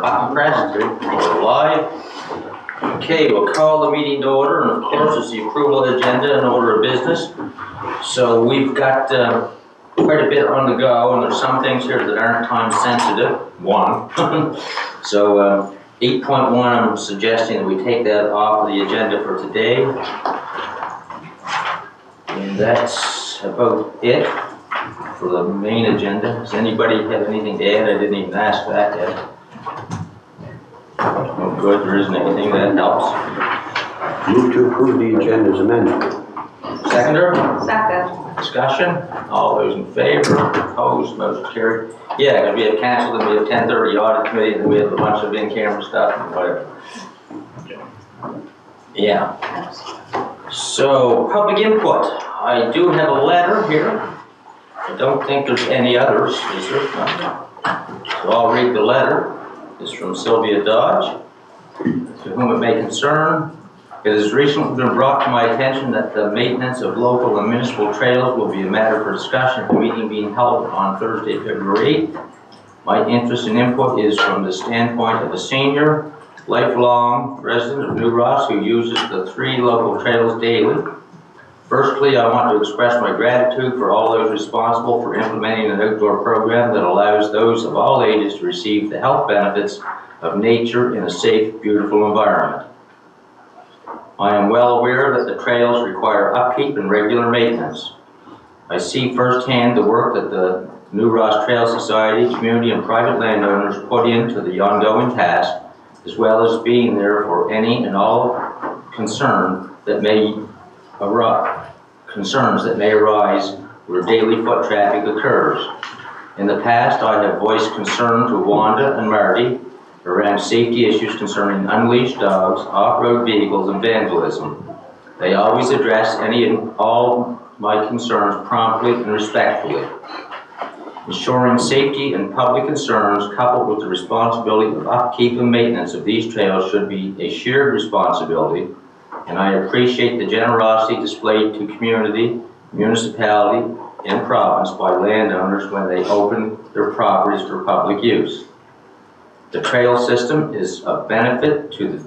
button pressed. We're live. Okay, we'll call the meeting to order, and of course it's the approval of the agenda and order of business. So we've got quite a bit on the go, and there's some things here that aren't time sensitive. So 8.1, I'm suggesting that we take that off of the agenda for today. And that's about it for the main agenda. Does anybody have anything to add? I didn't even ask that yet. Oh, good, there isn't anything, that helps. Move to approve the agenda as amended. Seconder? Second. Discussion? All those in favor? Opposed? Motion carried. Yeah, because we have canceled and we have 10:30 audit committee and we have a bunch of in-camera stuff and whatever. Yeah. So, public input. I do have a letter here. I don't think there's any others, is there? No. So I'll read the letter. It's from Sylvia Dodge. To whom it may concern, it has recently been brought to my attention that the maintenance of local and municipal trails will be a matter for discussion at the meeting being held on Thursday, February 8th. My interest and input is from the standpoint of a senior, lifelong resident of New Ross who uses the 3 local trails daily. Firstly, I want to express my gratitude for all those responsible for implementing an outdoor program that allows those of all ages to receive the health benefits of nature in a safe, beautiful environment. I am well aware that the trails require upkeep and regular maintenance. I see firsthand the work that the New Ross Trail Society, community, and private landowners put into the ongoing task, as well as being there for any and all concerns that may arise where daily foot traffic occurs. In the past, I have voiced concern to Wanda and Marty around safety issues concerning unleashed dogs, off-road vehicles, and vandalism. They always address any and all my concerns promptly and respectfully. Ensuring safety and public concerns coupled with the responsibility of upkeep and maintenance of these trails should be a shared responsibility, and I appreciate the generosity displayed to community, municipality, and province by landowners when they open their properties for public use. The trail system is of benefit to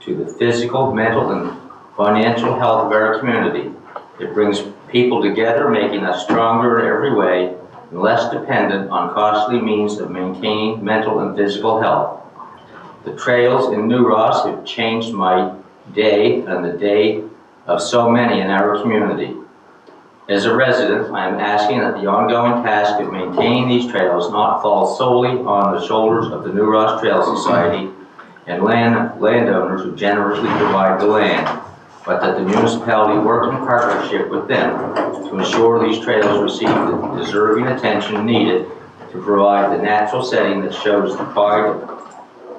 the physical, mental, and financial health of our community. It brings people together, making us stronger in every way and less dependent on costly means of maintaining mental and physical health. The trails in New Ross have changed my day and the day of so many in our community. As a resident, I am asking that the ongoing task of maintaining these trails not fall solely on the shoulders of the New Ross Trail Society and landowners who generously provide the land, but that the municipality work in partnership with them to ensure these trails receive the deserving attention needed to provide the natural setting that shows the pride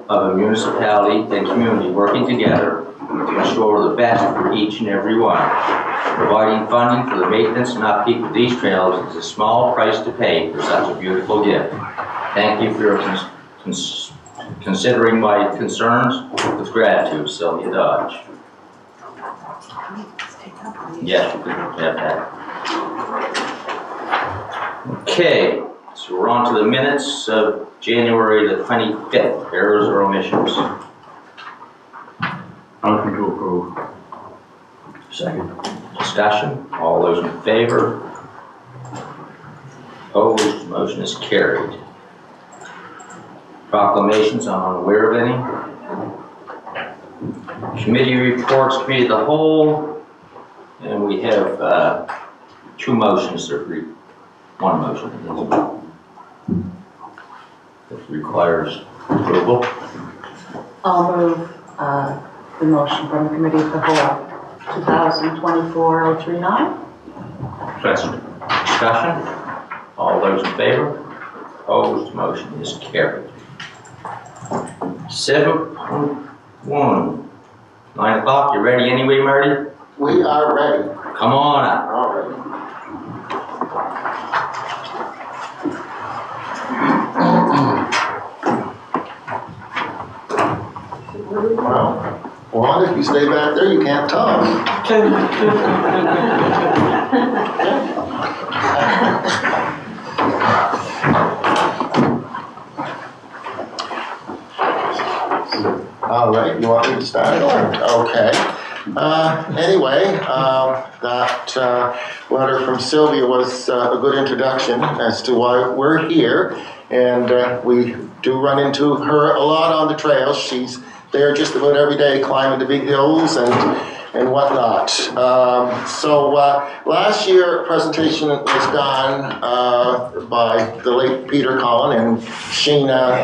of a municipality and community working together to ensure the best for each and every one. Providing funding for the maintenance and upkeep of these trails is a small price to pay for such a beautiful gift. Thank you for your considering my concerns. With gratitude, Sylvia Dodge. Yes, you can have that. Okay, so we're on to the minutes of January the 25th. Errors or omissions? Motion to approve. Second. Discussion? All those in favor? Opposed? Motion is carried. Proclamations, I'm unaware of any. Committee reports, committee of the whole, and we have 2 motions that one motion that requires approval. I'll move the motion from the committee of the whole, 2024-039. Second. Discussion? All those in favor? Opposed? Motion is carried. 7.1. 9 o'clock. You ready anyway, Marty? We are ready. Come on up. All right. Wow. Well, if you stay back there, you can't talk. All right, you want me to start? Okay. Anyway, that letter from Sylvia was a good introduction as to why we're here. And we do run into her a lot on the trails. She's there just about every day climbing the big hills and whatnot. So last year, a presentation was done by the late Peter Collin and Sheena,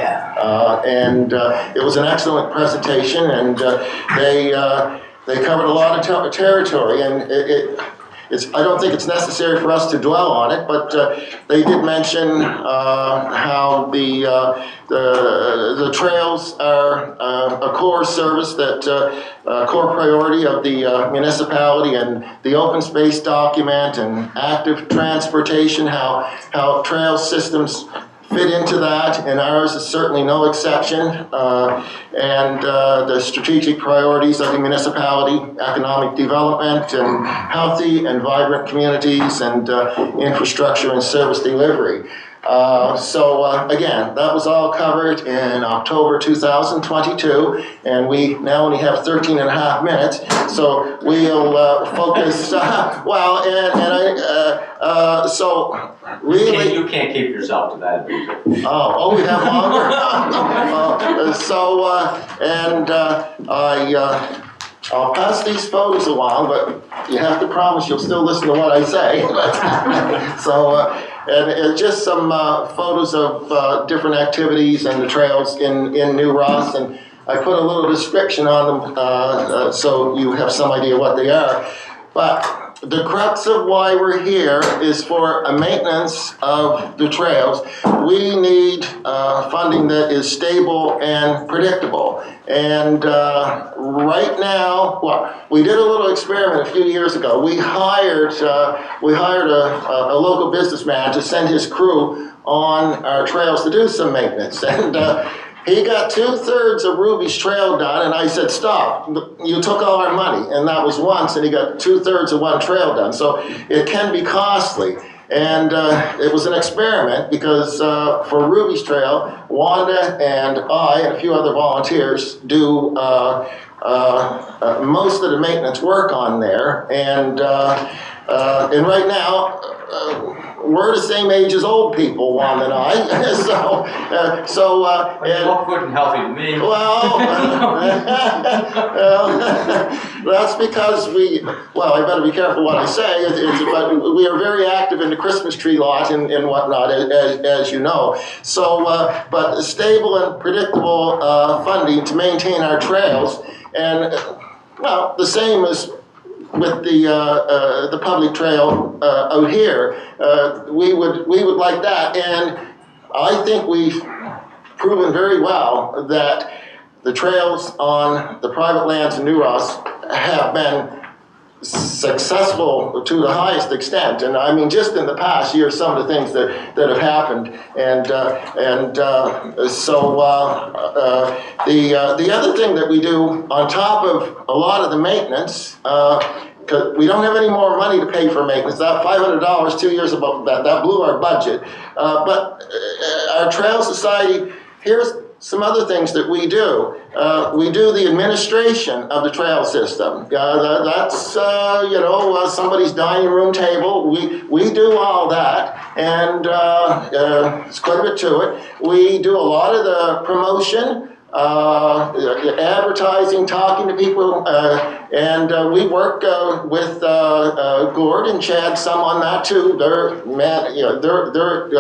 and it was an excellent presentation, and they covered a lot of territory, and I don't think it's necessary for us to dwell on it, but they did mention how the trails are a core service, a core priority of the municipality, and the open space document and active transportation, how trail systems fit into that, and ours is certainly no exception. And the strategic priorities of the municipality, economic development, and healthy and vibrant communities, and infrastructure and service delivery. So again, that was all covered in October 2022, and we now only have 13 and a half minutes, so we'll focus, so really... You can't keep yourself to that. Oh, we have longer? I'll pass these photos along, but you have to promise you'll still listen to what I say. And just some photos of different activities and the trails in New Ross, and I put a little description on them so you have some idea what they are. But the crux of why we're here is for a maintenance of the trails. We need funding that is stable and predictable. And right now, we did a little experiment a few years ago. We hired a local businessman to send his crew on our trails to do some maintenance. And he got 2/3 of Ruby's trail done, and I said, stop, you took all our money. And that was once, and he got 2/3 of one trail done. So it can be costly. And it was an experiment because for Ruby's Trail, Wanda and I and a few other volunteers do most of the maintenance work on there. And right now, we're the same age as old people, Wanda and I. You look good and healthy to me. Well, that's because I better be careful what I say, but we are very active in the Christmas tree lot and whatnot, as you know. So, but stable and predictable funding to maintain our trails, and, the same as with the public trail out here, we would like that, and I think we've proven very well that the trails on the private lands in New Ross have been successful to the highest extent, and I mean just in the past year, some of the things that have happened, and the other thing that we do on top of a lot of the maintenance, because we don't have any more money to pay for maintenance. That $500 2 years ago, that blew our budget. But our Trail Society, here's some other things that we do. We do the administration of the trail system. That's somebody's dining room table. We do all that, and it's quite a bit to it. We do a lot of the promotion, advertising, talking to people, and we work with Gord and Chad some on that too. They're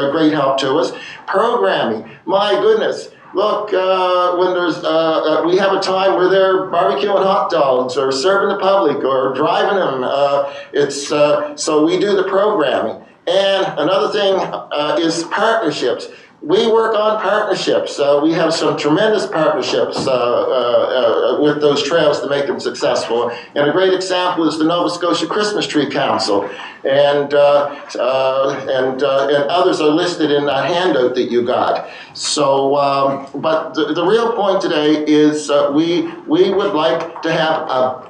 a great help to us. Programming, my goodness. Look, when there's, we have a time where they're barbecuing hot dogs or serving the public or driving them. So we do the programming. And another thing is partnerships. We work on partnerships. We have some tremendous partnerships with those trails to make them successful. And a great example is the Nova Scotia Christmas Tree Council. And others are listed in that handout that you got. So, but the real point today is we would like to have a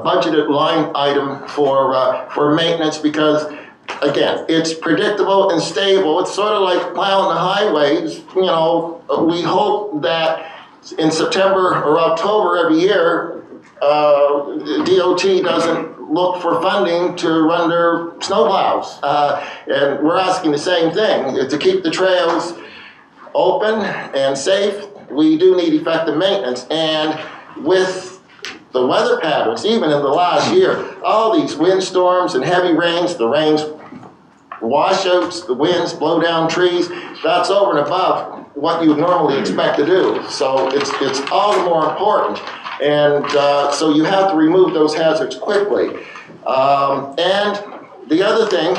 budgeted line item for maintenance, because again, it's predictable and stable. It's sort of like plowing the highways. We hope that in September or October every year, DOT doesn't look for funding to run their snowplows. And we're asking the same thing, to keep the trails open and safe. We do need effective maintenance. And with the weather patterns, even in the last year, all these windstorms and heavy rains, the rains washouts, the winds blow down trees, that's over and above what you would normally expect to do. So it's all the more important. And so you have to remove those hazards quickly. And the other thing,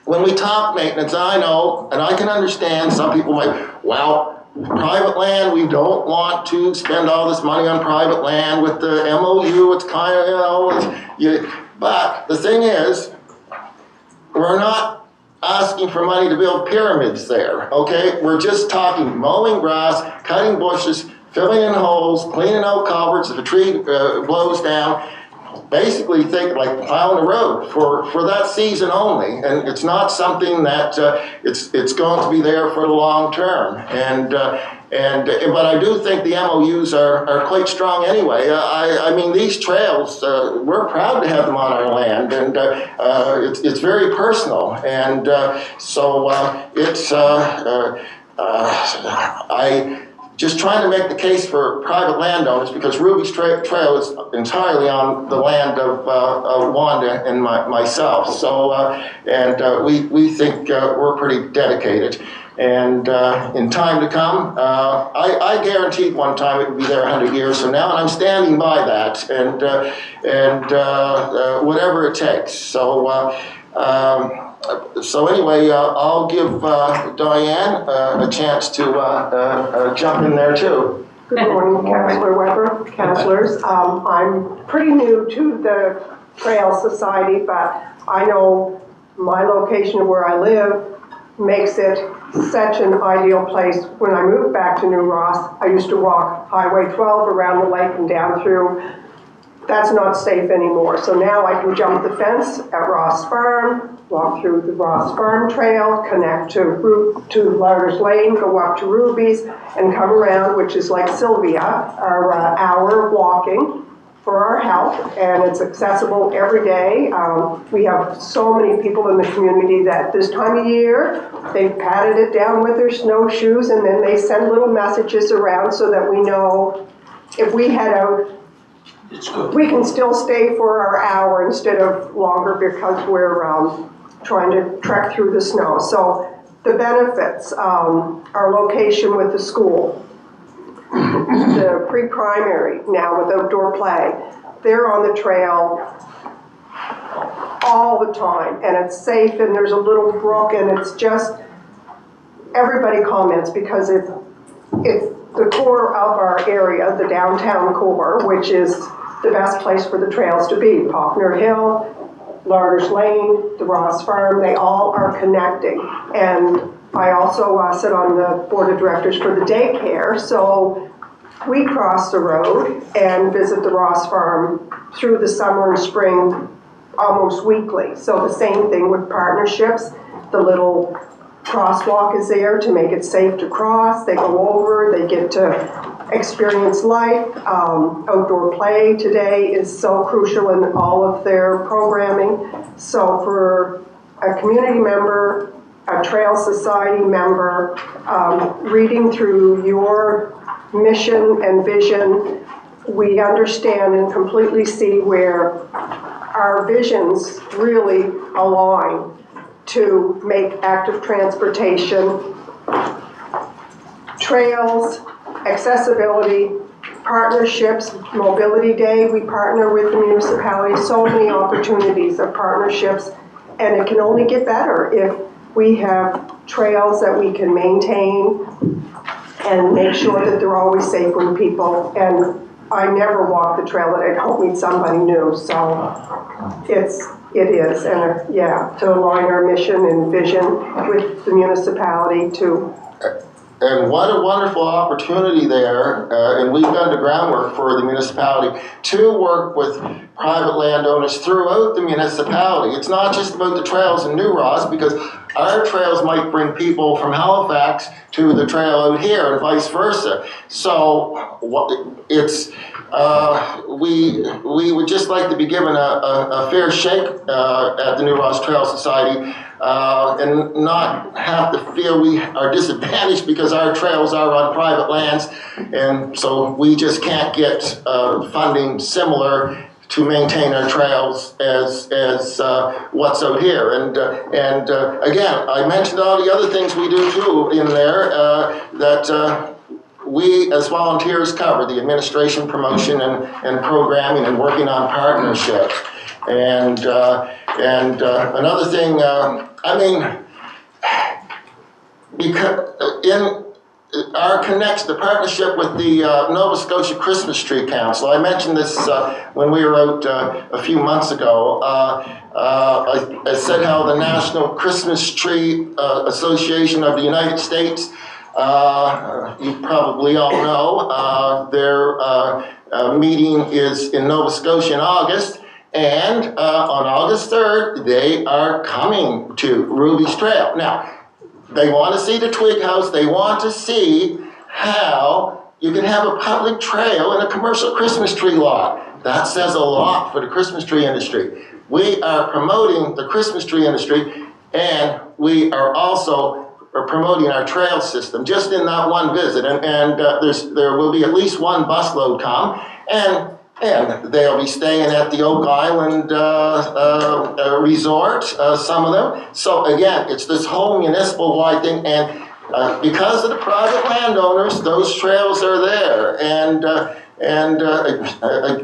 when we talk maintenance, I know, and I can understand, some people might, well, private land, we don't want to spend all this money on private land with the MOU, it's kind of, but the thing is, we're not asking for money to build pyramids there, okay? We're just talking mowing grass, cutting bushes, filling in holes, cleaning out culverts if a tree blows down. Basically think like plowing a road for that season only, and it's not something that it's going to be there for the long term. But I do think the MOUs are quite strong anyway. I mean, these trails, we're proud to have them on our land, and it's very personal. And so I just trying to make the case for private landowners, because Ruby's Trail is entirely on the land of Wanda and myself. So, we think we're pretty dedicated. And in time to come, I guaranteed one time it would be there 100 years from now, and I'm standing by that, and whatever it takes. So anyway, I'll give Diane a chance to jump in there too. Good morning, Councillor Weber, councillors. I'm pretty new to the Trail Society, but I know my location of where I live makes it such an ideal place. When I moved back to New Ross, I used to walk Highway 12 around the lake and down through. That's not safe anymore. So now I can jump the fence at Ross Farm, walk through the Ross Farm Trail, connect to Larders Lane, go up to Ruby's, and come around, which is like Sylvia, our hour walking for our health, and it's accessible every day. We have so many people in the community that this time of year, they've patted it down with their snowshoes, and then they send little messages around so that we know if we head out, we can still stay for our hour instead of longer, because we're trying to trek through the snow. So the benefits, our location with the school, the pre-primary now with outdoor play, they're on the trail all the time, and it's safe, and there's a little brook, and it's just, everybody comments because it's the core of our area, the downtown core, which is the best place for the trails to be. Popner Hill, Larders Lane, the Ross Farm, they all are connecting. And I also sit on the board of directors for the daycare, so we cross the road and visit the Ross Farm through the summer and spring almost weekly. So the same thing with partnerships. The little crosswalk is there to make it safe to cross. They go over, they get to experience life. Outdoor play today is so crucial in all of their programming. So for a community member, a Trail Society member, reading through your mission and vision, we understand and completely see where our visions really align to make active transportation, trails, accessibility, partnerships, Mobility Day, we partner with the municipality, so many opportunities of partnerships, and it can only get better if we have trails that we can maintain and make sure that they're always safe for people. And I never walk the trail that I don't meet somebody new, so it is, and to align our mission and vision with the municipality to. And what a wonderful opportunity there, and we've done the groundwork for the municipality to work with private landowners throughout the municipality. It's not just about the trails in New Ross, because our trails might bring people from Halifax to the trail out here and vice versa. So we would just like to be given a fair shake at the New Ross Trail Society and not have to feel we are disadvantaged because our trails are on private lands, and so we just can't get funding similar to maintain our trails as what's out here. And again, I mentioned all the other things we do too in there that we as volunteers cover, the administration, promotion, and programming, and working on partnerships. And another thing, because in our the partnership with the Nova Scotia Christmas Tree Council, I mentioned this when we were out a few months ago. I said how the National Christmas Tree Association of the United States, you probably all know, their meeting is in Nova Scotia in August. And on August 3rd, they are coming to Ruby's Trail. Now, they want to see the Twig House. They want to see how you can have a public trail in a commercial Christmas tree lot. That says a lot for the Christmas tree industry. We are promoting the Christmas tree industry, and we are also promoting our trail system just in that one visit. And there will be at least one busload come, and they'll be staying at the Oak Island Resort, some of them. So again, it's this whole municipal-wide thing, and because of the private landowners, those trails are there. And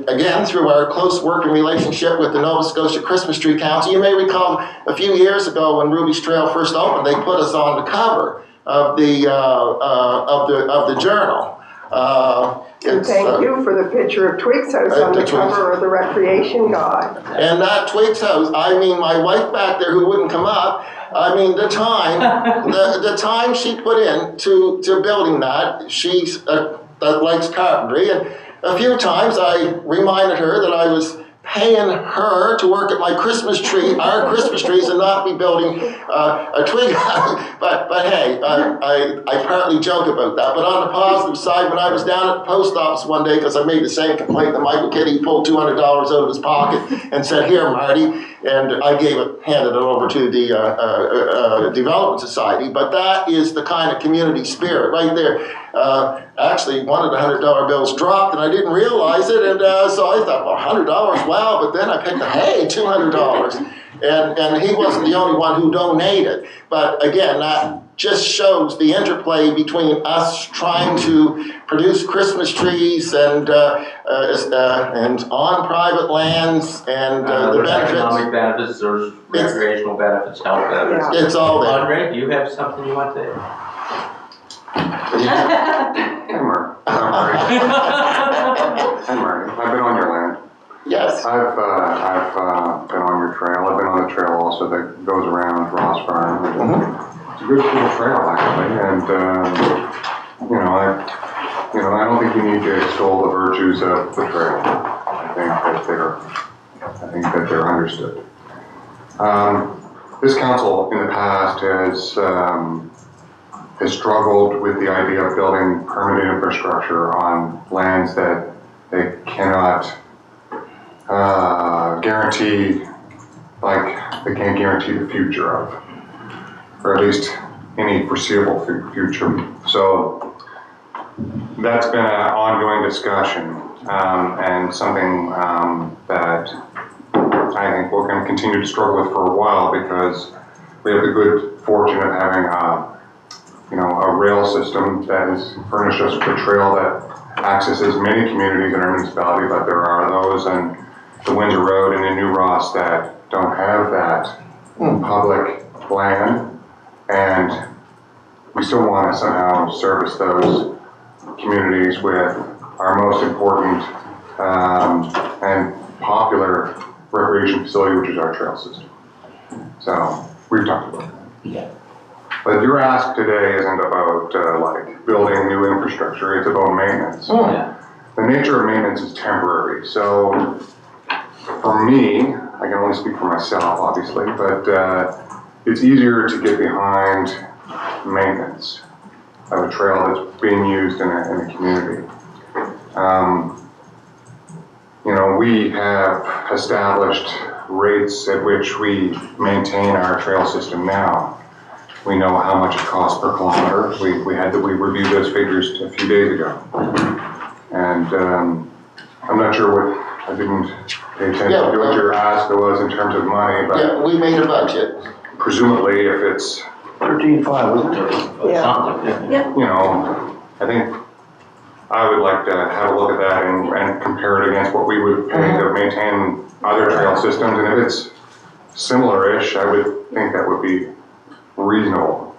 again, through our close working relationship with the Nova Scotia Christmas Tree Council, you may recall a few years ago when Ruby's Trail first opened, they put us on the cover of the journal. And thank you for the picture of Twig's House on the cover of the Recreation Guide. And that Twig's House, I mean, my wife back there who wouldn't come up, I mean, the time she put in to building that, she's that likes carpentry, and a few times I reminded her that I was paying her to work at my Christmas tree, our Christmas trees, and not be building a twig house. But hey, I partly joke about that. But on the positive side, when I was down at the post office one day, because I made the same complaint that Michael Kitty pulled $200 out of his pocket and said, "Here, Marty," and I handed it over to the Development Society. But that is the kind of community spirit right there. Actually, one of the $100 bills dropped, and I didn't realize it, and so I thought, well, $100, wow, but then I picked up, hey, $200. And he wasn't the only one who donated. But again, that just shows the interplay between us trying to produce Christmas trees and on private lands and the benefits. Economic benefits, there's recreational benefits, health benefits. Yeah. It's all there. Andre, do you have something you want to add? Hey, Mark. Hey, Marty. I've been on your land. Yes. I've been on your trail. I've been on the trail also that goes around Ross Farm. It's a good cool trail, actually. And I don't think you need to extol the virtues of the trail. I think that they're understood. This council in the past has struggled with the idea of building permanent infrastructure on lands that they cannot guarantee, like they can't guarantee the future of, or at least any foreseeable future. So that's been an ongoing discussion and something that I think we're going to continue to struggle with for a while, because we have the good fortune of having a rail system that has furnished us with a trail that accesses many communities in our municipality, but there are those in the Windsor Road and in New Ross that don't have that public land, and we still want to somehow service those communities with our most important and popular recreation facility, which is our trail system. So we've talked about that. Yeah. But your ask today isn't about like building new infrastructure, it's about maintenance. Yeah. The nature of maintenance is temporary. So for me, I can only speak for myself, obviously, but it's easier to get behind maintenance of a trail that's being used in a community. You know, we have established rates at which we maintain our trail system now. We know how much it costs per kilometer. We reviewed those figures a few days ago. And I'm not sure what, I didn't pay attention to what your ask was in terms of money, but Yeah, we made a budget. presumably if it's, 13.5, wasn't it? Yeah. Something like that. you know, I think I would like to have a look at that and compare it against what we would pay to maintain other trail systems. And if it's similar-ish, I would think that would be reasonable.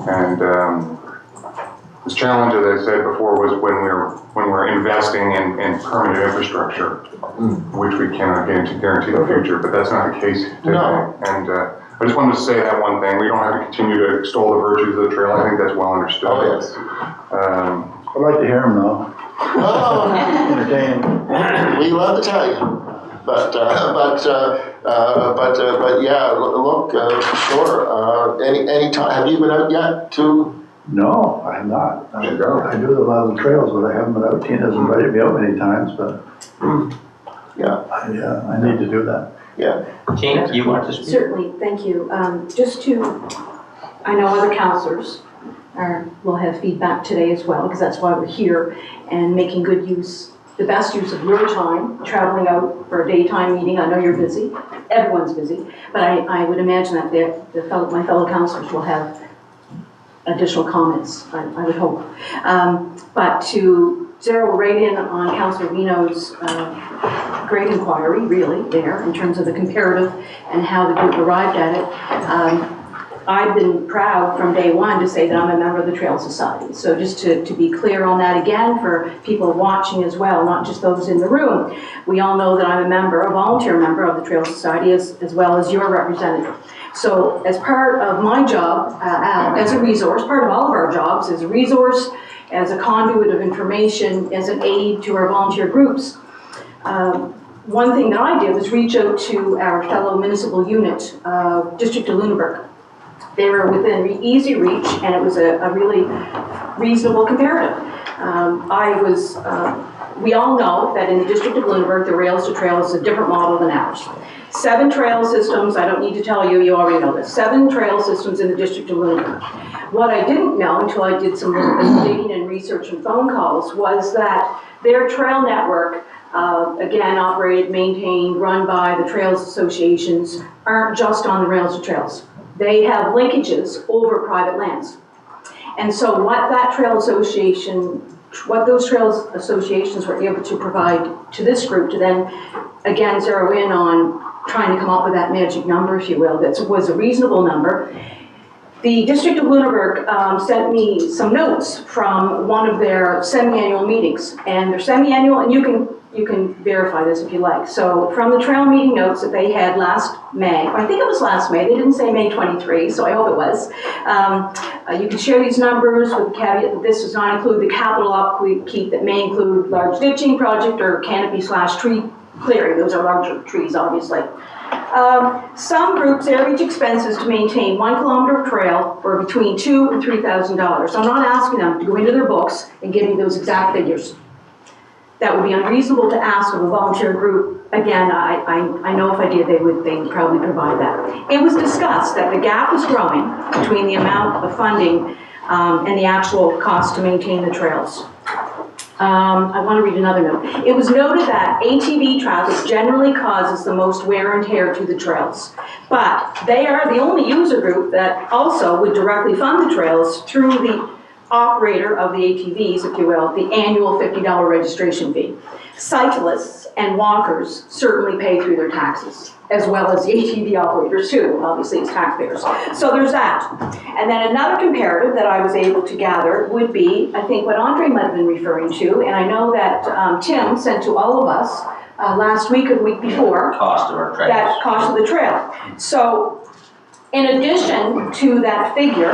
And the challenge, as I said before, was when we're investing in permanent infrastructure, which we cannot guarantee the future, but that's not the case today. No. And I just wanted to say that one thing. We don't have to continue to extol the virtues of the trail. I think that's well understood. Oh, yes. I'd like to hear him now. Oh, Entertaining. we love to tell you. But yeah, look, sure. Any time, have you been out yet to? No, I have not. Should go. I do a lot of the trails, but I haven't been out. Tina's invited me out many times, but Yeah, I need to do that. yeah. Tina, you want to speak? Certainly, thank you. Just to, I know other councillors will have feedback today as well, because that's why we're here, and making good use, the best use of your time, traveling out for a daytime meeting. I know you're busy, everyone's busy, but I would imagine that my fellow councillors will have additional comments, I would hope. But to zero right in on Councillor Vino's great inquiry, really, there, in terms of the comparative and how the group arrived at it. I've been proud from day one to say that I'm a member of the Trail Society. So just to be clear on that again for people watching as well, not just those in the room. We all know that I'm a volunteer member of the Trail Society as well as your representative. So as part of my job as a resource, part of all of our jobs as a resource, as a conduit of information, as an aid to our volunteer groups, one thing that I did was reach out to our fellow municipal unit, District of Lunenburg. They were within easy reach, and it was a really reasonable comparative. We all know that in the District of Lunenburg, the rails to trail is a different model than ours. 7 trail systems, I don't need to tell you, you already know this, 7 trail systems in the District of Lunenburg. What I didn't know until I did some little bit of digging and research and phone calls was that their trail network, again, operated, maintained, run by the Trails Associations, aren't just on the rails to trails. They have linkages over private lands. And so what those trails associations were able to provide to this group to then, again, zero in on trying to come up with that magic number, if you will, that was a reasonable number. The District of Lunenburg sent me some notes from one of their semi-annual meetings. And they're semi-annual, and you can verify this if you like. So from the trail meeting notes that they had last May, I think it was last May, they didn't say May 23, so I hope it was. You can share these numbers with the caveat that this does not include the capital upkeep that may include large ditching project or canopy/tree clearing. Those are larger trees, obviously. Some groups average expenses to maintain 1 kilometer of trail for between $2,000 and $3,000. So I'm not asking them to go into their books and give me those exact figures. That would be unreasonable to ask of a volunteer group. Again, I know if I did, they would probably provide that. It was discussed that the gap is growing between the amount of funding and the actual cost to maintain the trails. I want to read another note. It was noted that ATV traffic generally causes the most wear and tear to the trails, but they are the only user group that also would directly fund the trails through the operator of the ATVs, if you will, the annual $50 registration fee. Cyclists and walkers certainly pay through their taxes, as well as the ATV operators too, obviously as taxpayers. So there's that. And then another comparative that I was able to gather would be, I think what Andre might have been referring to, and I know that Tim sent to all of us last week or the week before, Cost of our trails. that cost of the trail. So in addition to that figure,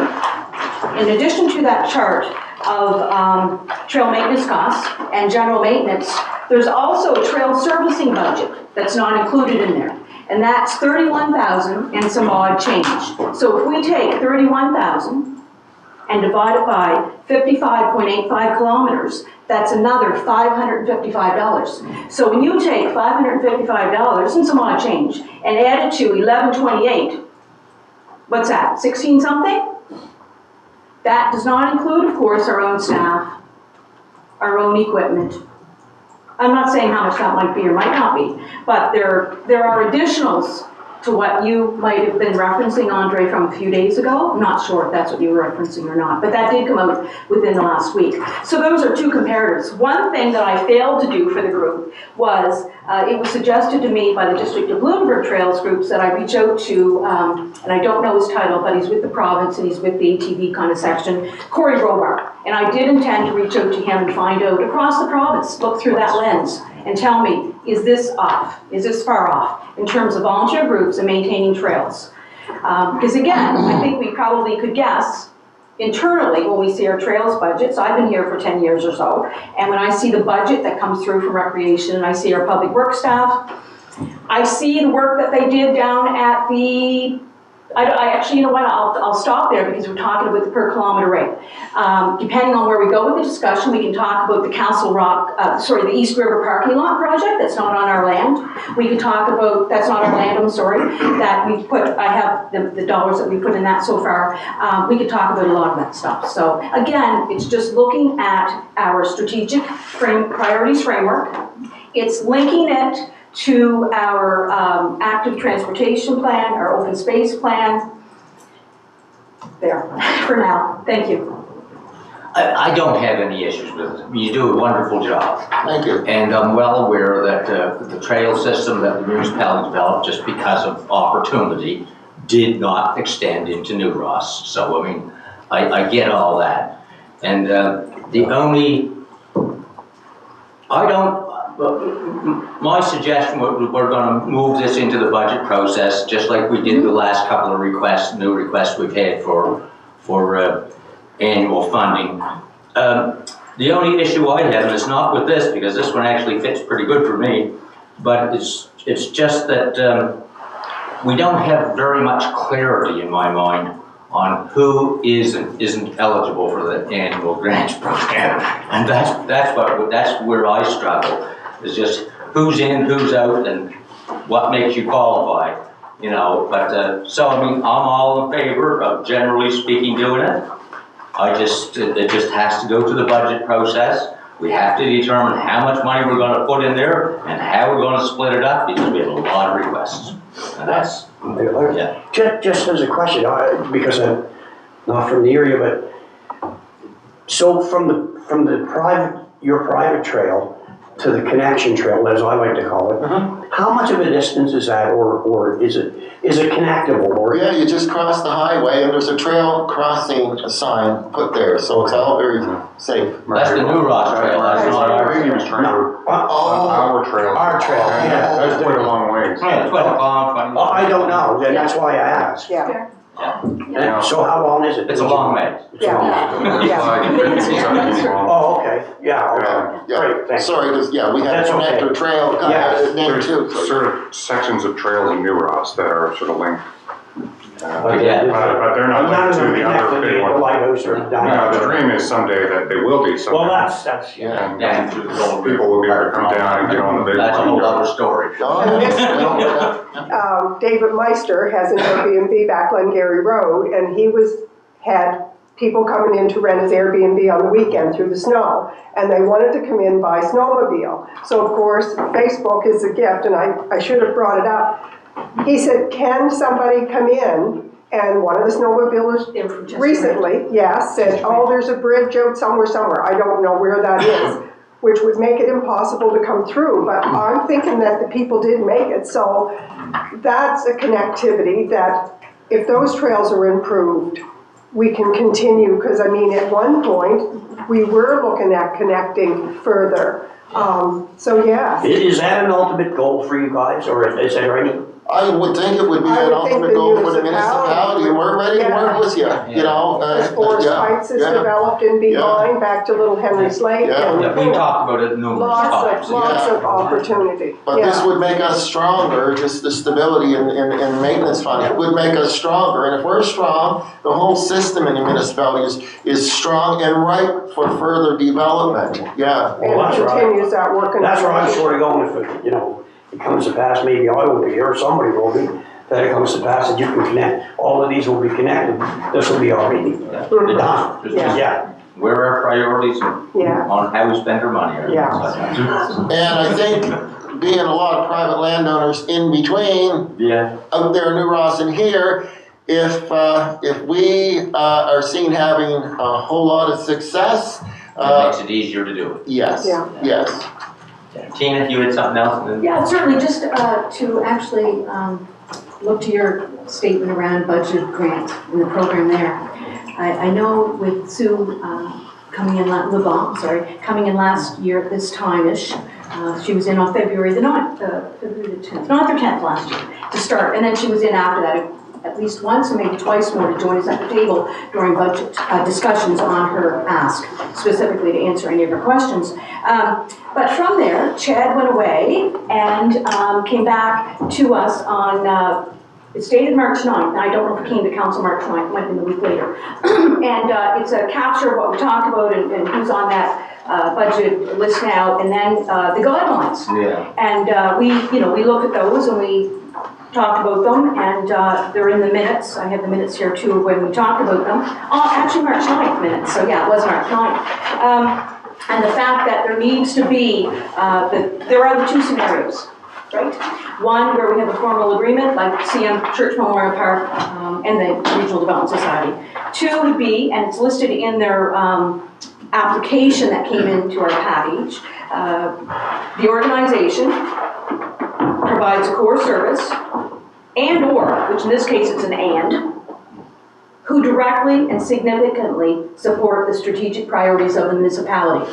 in addition to that chart of trail maintenance costs and general maintenance, there's also a trail servicing budget that's not included in there. and that's 31,000 and some odd change. So if we take 31,000 and divide it by 55.85 kilometers, that's another $555. So when you take $555 and some odd change and add it to 1128, what's that, 16 something? That does not include, of course, our own staff, our own equipment. I'm not saying how much that might be or might not be, but there are additionals to what you might have been referencing, Andre, from a few days ago. I'm not sure if that's what you were referencing or not, but that did come out within the last week. So those are two comparatives. One thing that I failed to do for the group was, it was suggested to me by the District of Lunenburg Trails groups that I reach out to, and I don't know his title, but he's with the province and he's with the ATV kind of section, Corey Robar. And I did intend to reach out to him and find out across the province, look through that lens and tell me, is this off? Is this far off in terms of volunteer groups and maintaining trails? Because again, I think we probably could guess internally when we see our trails budgets. I've been here for 10 years or so, and when I see the budget that comes through from recreation and I see our public works staff, I see the work that they did down at the, I actually, you know what, I'll stop there because we're talking about the per kilometer rate. Depending on where we go with the discussion, we can talk about the the East River parking lot project that's not on our land. We can talk about, that's not our land, I'm sorry, that we put, I have the dollars that we put in that so far. We could talk about a lot of that stuff. So again, it's just looking at our strategic priorities framework. It's linking it to our active transportation plan, our open space plan. There, for now. Thank you. I don't have any issues with it. You do a wonderful job. Thank you. And I'm well aware that the trail system that the municipality developed, just because of opportunity, did not extend into New Ross. So, I mean, I get all that. And the only, my suggestion was we're going to move this into the budget process, just like we did the last couple of requests, new requests we've had for annual funding. The only issue I have, and it's not with this, because this one actually fits pretty good for me, but it's just that we don't have very much clarity in my mind on who isn't eligible for the annual grants program, and that's where I struggle. Is just who's in, who's out, and what makes you qualify, you know. But so I mean, I'm all in favor of, generally speaking, doing it. It just has to go to the budget process. We have to determine how much money we're going to put in there and how we're going to split it up, because we have a lot of requests, and that's yeah. Just as a question, because I'm not from the area, but so from your private trail to the connection trail, as I like to call it, how much of a distance is that, or is it connectable? Or Yeah, you just cross the highway and there's a trail crossing sign put there, so it's all very safe. That's the New Ross Trail. That's not our trail. No. Our trail. Our trail, yeah. That's quite a long ways. Yeah, 12 long, I don't know, then that's why I asked. Yeah, And so how long is it? It's a long way. Oh, okay, yeah, okay. Great, thanks. Sorry, because, we have That's a connector okay. trail named too. There's sort of sections of trails in New Ross that are sort of linked. But But they're not linked to the other big the ones. lighthouse or No, the dream is someday that they will be someday. Well, that's, yeah. And Yeah. people will be able to come down and get on the big one. That's a whole other story. David Meister has an Airbnb back Glengarry Road, and he had people coming in to rent his Airbnb on the weekend through the snow, and they wanted to come in by snowmobile. So of course, Facebook is a gift, and I should have brought it up. He said, can somebody come in? And one of the snowmobilers recently, said, oh, there's a bridge out somewhere. I don't know where that is, which would make it impossible to come through. But I'm thinking that the people did make it. So that's a connectivity that if those trails are improved, we can continue. Because I mean, at one point, we were looking at connecting further. So yeah. Is that an ultimate goal for you guys, or is there any I would think it would be I an would think ultimate the goal for the municipality municipality, and we're ready to work with you, you know. As Forest yeah, Heights is yeah. developed in behind, back to Little Henry's Lake. Yeah. and, Yeah, we talked about it numerous times. Lots of opportunity. But this would make us stronger, just the stability and maintenance fund, it would make us stronger. And if we're strong, the whole system in the municipality is strong and ripe for further development, yeah. And Well, that's right. continues that work. in That's where I'm the sort of going, if it, you know, it comes to pass, maybe I won't be here, or somebody will be, that it comes to pass that you can connect, all of these will be connected, this will be already done. Just Yeah. where our priorities Yeah. on how we spend our money are. Yeah. And I think being a lot of private landowners in between, Yeah. out there in New Ross and here, if we are seen having a whole lot of success, It makes it easier to do it. yes, Yeah. yes. Tina, if you had something else, then. Yeah, certainly, just to actually look to your statement around budget grant and the program there. I know with Sue coming in, coming in last year at this time-ish, she was in on February the 9th, February the 10th, 9th or 10th last year to start, and then she was in after that at least once and maybe twice more to join us at the table during budget discussions on her ask, specifically to answer any of her questions. But from there, Chad went away and came back to us on, it's dated March 9th, and I don't know if it came to council March 9th, might have been a week later. And it's a capture of what we talked about and who's on that budget list now, and then the guidelines. Yeah. And we looked at those and we talked about them, and they're in the minutes. I have the minutes here too of when we talked about them. Actually March 9th minutes, so yeah, it was March 9th. And the fact that there needs to be, there are the two scenarios, right? One where we have a formal agreement, like CM Church Memorial Park and the Regional Development Society. Two would be, and it's listed in their application that came into our package, the organization provides a core service and/or, which in this case it's an and, who directly and significantly support the strategic priorities of the municipality.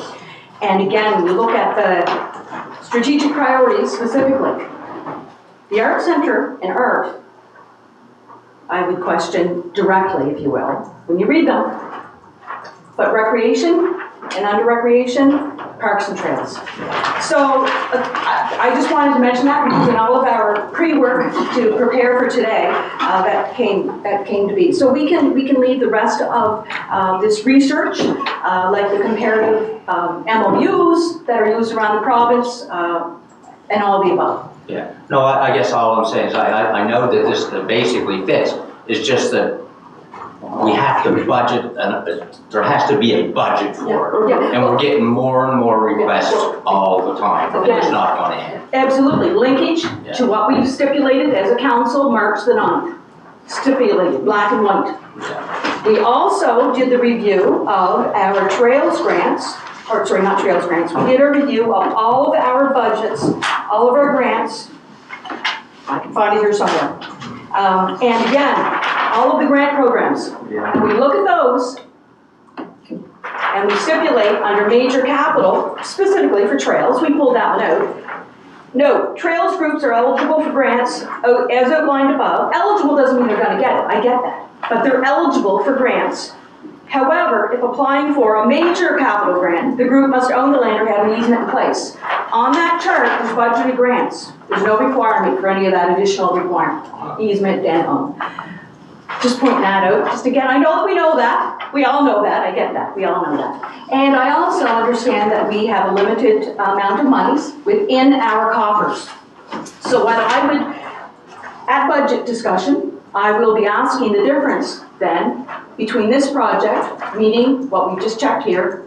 And again, when you look at the strategic priorities specifically, the Art Center and art, I would question directly, if you will, when you read them. But recreation and under recreation, parks and trails. So I just wanted to mention that because in all of our pre-work to prepare for today, that came to be. So we can leave the rest of this research, like the comparative MOUs that are used around the province, and all of the above. Yeah. No, I guess all I'm saying is I know that this basically fits. It's just that we have to budget, and there has to be a budget for it. Yeah. And we're getting more and more requests all the time, and it's not going to end. Absolutely. Linkage to what we've stipulated as a council, March the 9th. Stipulated, black and white. Yeah. We also did the review of our trails grants, or sorry, not trails grants. We did a review of all of our budgets, all of our grants. I can find it here somewhere. And again, all of the grant programs. And we look at those and we stipulate under major capital, specifically for trails, we pulled that one out. No, trails groups are eligible for grants as outlined above. Eligible doesn't mean they're going to get it, I get that. But they're eligible for grants. However, if applying for a major capital grant, the group must own the land or have an easement in place. On that chart, there's budgeted grants. There's no requirement for any of that additional requirement, easement and own. Just pointing that out, just again, I know that we know that. We all know that, I get that, we all know that. And I also understand that we have a limited amount of monies within our coffers. So what I would, at budget discussion, I will be asking the difference then between this project, meaning what we just checked here,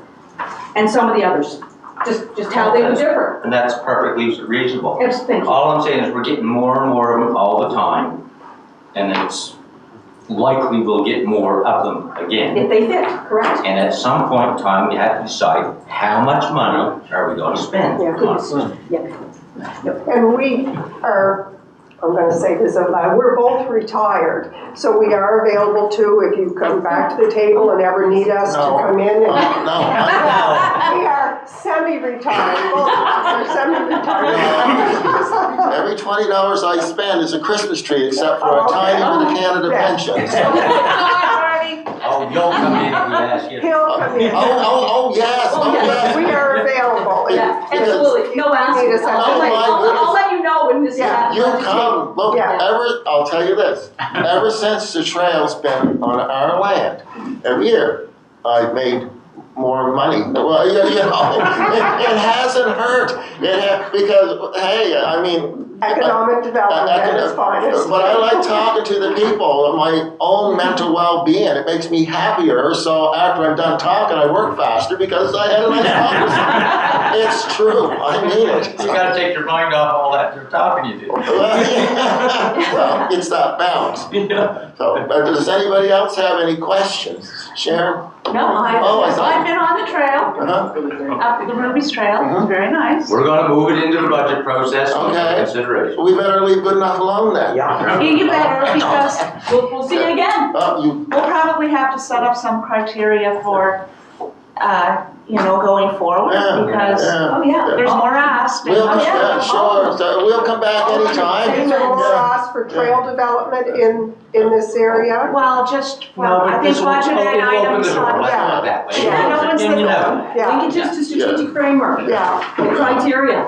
and some of the others. Just how they would differ. And that's perfectly reasonable. Yes, thank you. All I'm saying is we're getting more and more of them all the time, and it's likely we'll get more of them again. If they fit, correct. And at some point in time, we have to decide how much money are we going to spend on it. Yeah. And we are, I'm going to say this out loud, we're both retired, so we are available too if you come back to the table and ever need us to come in. No. We are semi-retired, both of us are semi-retired. Every $20 I spend is a Christmas tree, except for a Oh, okay. tiny bit of Canada Yeah. pension. So- Oh, you'll come in if we ask you. He'll come in. Oh, yes, oh, yes. We are available. Yeah, absolutely, no Need asking. us out. I'll let you know when this is Yeah. happening. You come, look, Yeah. I'll tell you this, ever since the trail's been on our land, every year, I've made more money. Well, you know, it hasn't hurt. Because, hey, I mean. Economic development at its finest. But I like talking to the people, my own mental well-being. It makes me happier. So after I'm done talking, I work faster because I had a nice conversation. It's true. I mean it. You gotta take your mind off all that they're talking you to. Well, it's that balance. Yeah. So, does anybody else have any questions? Sharon? No, Oh, I thought- I've been on the trail, Uh-huh. up the Ruby's Trail, Mhm. it's very nice. We're gonna move it into the budget process for Okay. consideration. We better leave good enough alone then. Yeah. You better, because We'll see you again. You, we'll probably have to set up some criteria for, going forward, Yeah, because yeah. Oh, yeah. there's more asked. and- we'll, Oh, yeah, sure, so we'll come back anytime. Is there more ask for trail development in this area? Well, just, No, I but think this will open budgeted the items door, on, let's yeah. put it that way. Yeah, no one's And the you know. Yeah, Linkages to strategic framework, yeah, the criteria,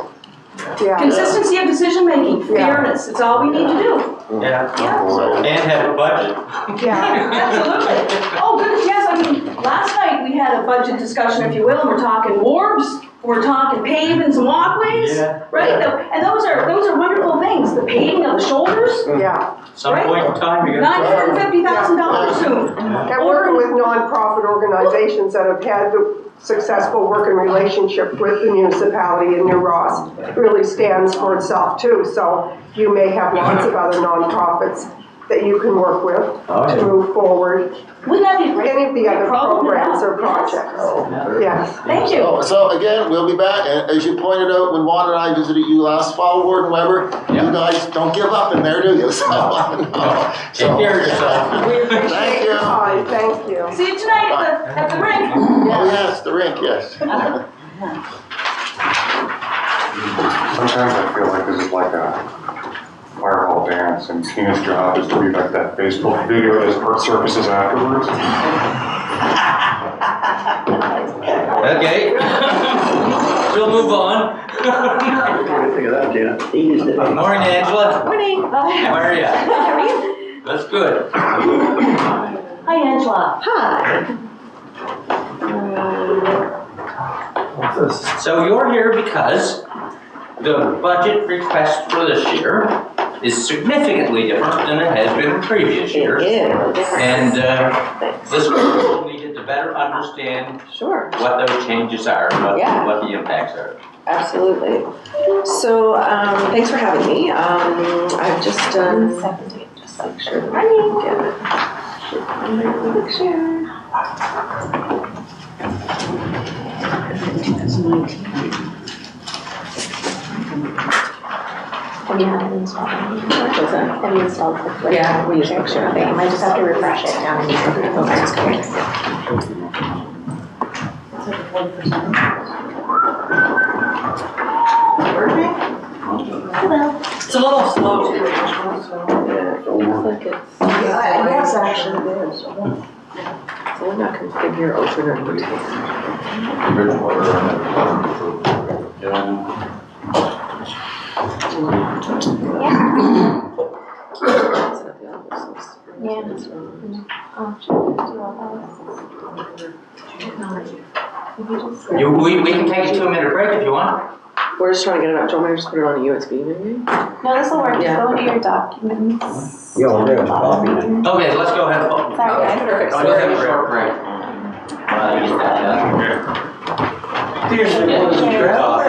yeah. consistency of decision-making, Yeah. fairness, it's all we need to do. Yeah. So, And have a budget. Yeah, Absolutely. Oh, goodness, yes, I mean, last night we had a budget discussion, if you will, and we're talking wharves, we're talking pavements and walkways, Yeah. right? And those are wonderful things, the paving of the shoulders, yeah. Some point in time, you're gonna. $950,000 soon. And working with nonprofit organizations that have had the successful working relationship with the municipality in New Ross really stands for itself too. So you may have lots of other nonprofits that you can work with to move forward. Wouldn't that be great? Any of the other Problem to programs have. or projects. Yes. Thank you. So again, we'll be back, and as you pointed out, when Juan and I visited you last fall, Warden Weber, Yeah. you guys don't give up in there, do you? So, no. Take care of yourself. We appreciate Thank your you. time. Thank you. See you tonight at the rink. Oh, yes, the rink, yes. Sometimes I feel like this is like a fire hall dance, and Tina's job is to be like that Facebook video as her surfaces afterwards. Okay. We'll move on. What do you think of that, Tina? Morning, Angela. Morning. How are ya? How are you? That's good. Hi, Angela. What's this? So you're here because the budget request for this year is significantly different than it has been in previous years. And this group needed to better understand Sure, what those changes are, and Yeah. what the impacts are. absolutely. So, thanks for having me. I've just done, just make sure that I can get it. Quick share. 2019. Have you had it installed? What was that? Have you installed it? Yeah, we use Picture. Okay, you might just have to refresh it down in the. It's a little slow. Yeah, it looks like it's, Yes, actually it is. so we're not configure open or rotate. We can take a 2-minute break if you want. We're just trying to get it up. Do you want me to just put it on a USB maybe? No, this will work, just Yeah. go into your documents. Yeah, we'll do a copy then. Okay, let's go ahead and vote. Sorry, Perfect. I'll just have a short break. While I get that done. Seriously, what is the trail?